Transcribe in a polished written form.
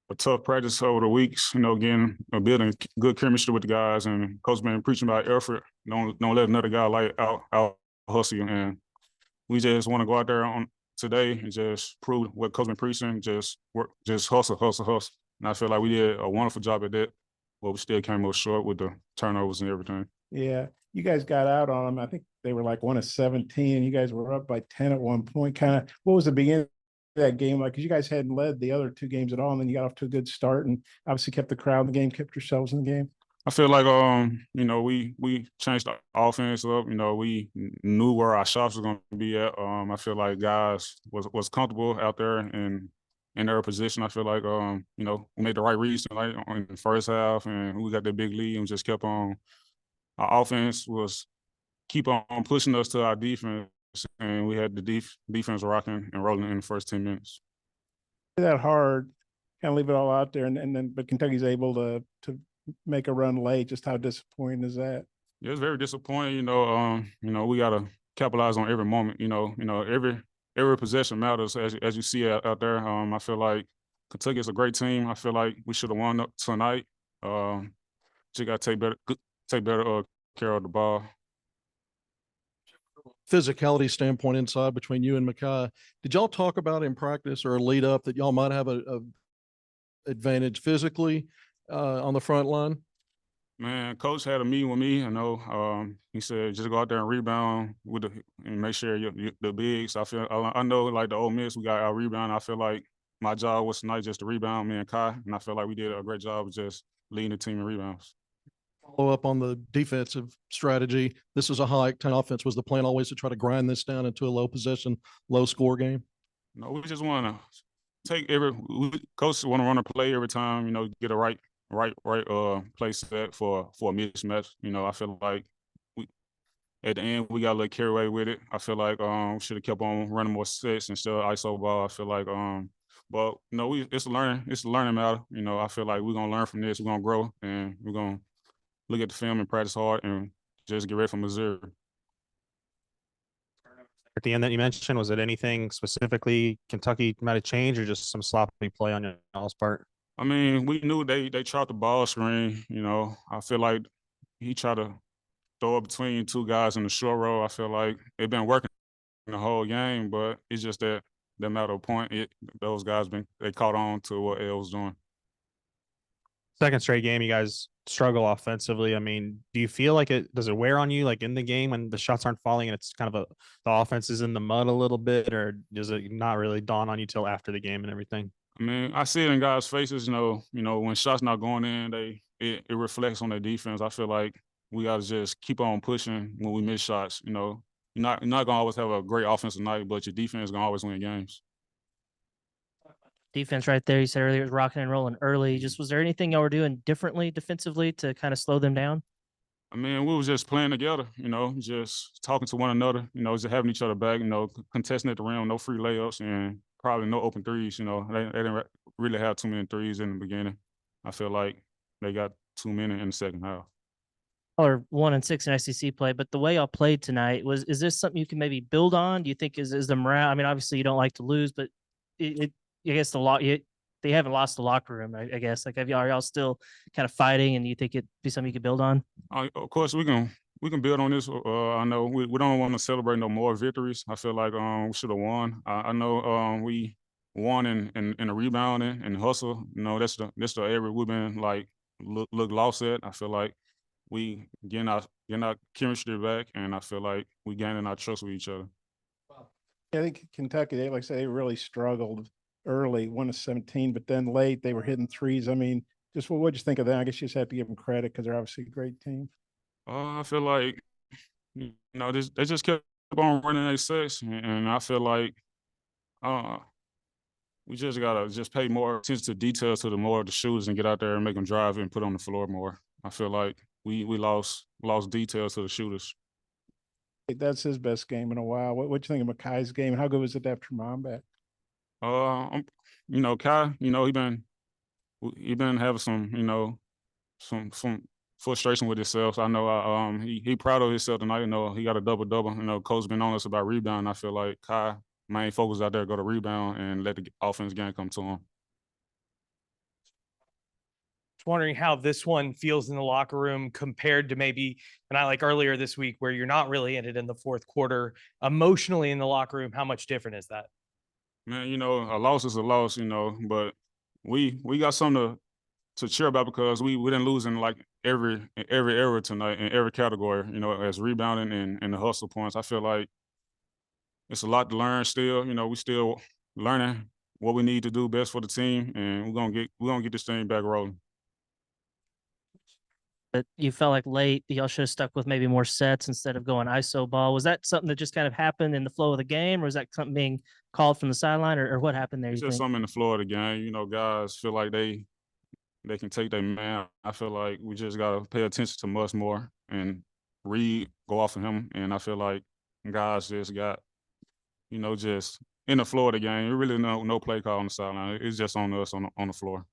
a tough practice over the weeks. Getting building good chemistry with the guys, and coach been preaching about effort. Don't let another guy out hustle you. And we just want to go out there on today and just prove what coach been preaching. Just work, just hustle, hustle, hustle. And I feel like we did a wonderful job at that, but we still came up short with the turnovers and everything. Yeah, you guys got out on them. I think they were like 1 of 17. You guys were up by 10 at one point. Kind of, what was the beginning of that game like? Because you guys hadn't led the other two games at all, and then you got off to a good start and obviously kept the crowd in the game, kept yourselves in the game. I feel like we changed the offense up. We knew where our shots were going to be at. I feel like guys was comfortable out there and in their position. I feel like we made the right reads tonight in the first half, and we got that big lead and just kept on. Our offense was keep on pushing us to our defense, and we had the defense rocking and rolling in the first 10 minutes. That hard, kind of leave it all out there, but Kentucky's able to make a run late. Just how disappointing is that? Yeah, it's very disappointing. We gotta capitalize on every moment. Every possession matters, as you see out there. I feel like Kentucky is a great team. I feel like we should have won tonight. Just gotta take better care of the ball. Physicality standpoint inside between you and Makai, did y'all talk about in practice or a lead up that y'all might have a advantage physically on the front line? Man, coach had a meeting with me. He said just go out there and rebound and make sure the bigs. I know like the Ole Miss, we got our rebound. I feel like my job was tonight just to rebound me and Kai, and I feel like we did a great job of just leading the team in rebounds. Follow up on the defensive strategy. This is a high-octane offense. Was the plan always to try to grind this down into a low possession, low score game? No, we just want to take coach want to run a play every time. Get a right play set for a mismatch. I feel like at the end we got a little carried away with it. I feel like we should have kept on running more sets instead of ISO ball. I feel like but it's a learning matter. I feel like we're gonna learn from this. We're gonna grow, and we're gonna look at the film and practice hard and just get ready for Missouri. At the end that you mentioned, was it anything specifically Kentucky might have changed or just some sloppy play on y'all's part? I mean, we knew they tried the ball screen. I feel like he tried to throw it between two guys in the short row. I feel like they've been working the whole game, but it's just that matter of point. Those guys they caught on to what L was doing. Second straight game, you guys struggle offensively. I mean, do you feel like does it wear on you like in the game when the shots aren't falling and it's kind of the offense is in the mud a little bit, or does it not really dawn on you till after the game and everything? I mean, I see it in guys' faces. When shots not going in, it reflects on their defense. I feel like we got to just keep on pushing when we miss shots. You're not gonna always have a great offensive night, but your defense is gonna always win games. Defense right there. You said earlier it was rocking and rolling early. Just was there anything y'all were doing differently defensively to kind of slow them down? I mean, we was just playing together, just talking to one another, just having each other back, contesting at the rim, no free layups, and probably no open threes. They didn't really have too many threes in the beginning. I feel like they got too many in the second half. Or 1 and 6 in SEC play, but the way y'all played tonight is this something you can maybe build on? Do you think is the morale? I mean, obviously you don't like to lose, but I guess they haven't lost the locker room. I guess are y'all still kind of fighting, and do you think it'd be something you could build on? Of course, we can build on this. I know we don't want to celebrate no more victories. I feel like we should have won. I know we won in the rebounding and hustle. That's the area we've been like look lost at. I feel like we getting our chemistry back, and I feel like we gaining our trust with each other. I think Kentucky, they really struggled early, 1 of 17, but then late they were hitting threes. I mean, just what'd you think of that? I guess you just have to give them credit because they're obviously a great team. I feel like they just kept on running their sets, and I feel like we just gotta pay more attention to details to the more of the shooters and get out there and make them drive and put on the floor more. I feel like we lost details to the shooters. That's his best game in a while. What you think of Makai's game? How good was it after Mom back? Kai, he been having some frustration with himself. I know he proud of himself tonight. He got a double-double. Coach been on us about rebound. I feel like Kai main focus out there go to rebound and let the offense game come to him. Just wondering how this one feels in the locker room compared to maybe, and I like earlier this week where you're not really in it in the fourth quarter. Emotionally in the locker room, how much different is that? Man, you know, a loss is a loss, you know, but we got something to cheer about because we didn't lose in like every area tonight in every category, you know, as rebounding and the hustle points. I feel like it's a lot to learn still. You know, we still learning what we need to do best for the team, and we're gonna get this thing back rolling. But you felt like late, y'all should have stuck with maybe more sets instead of going ISO ball. Was that something that just kind of happened in the flow of the game, or was that something being called from the sideline, or what happened there? It's You just think? something in the flow of the game. You know, guys feel like they can take their man. I feel like we just gotta pay attention to much more and go off of him. And I feel like guys just got, you know, just in the flow of the game. Really no play call on the sideline. It's just on us on the floor.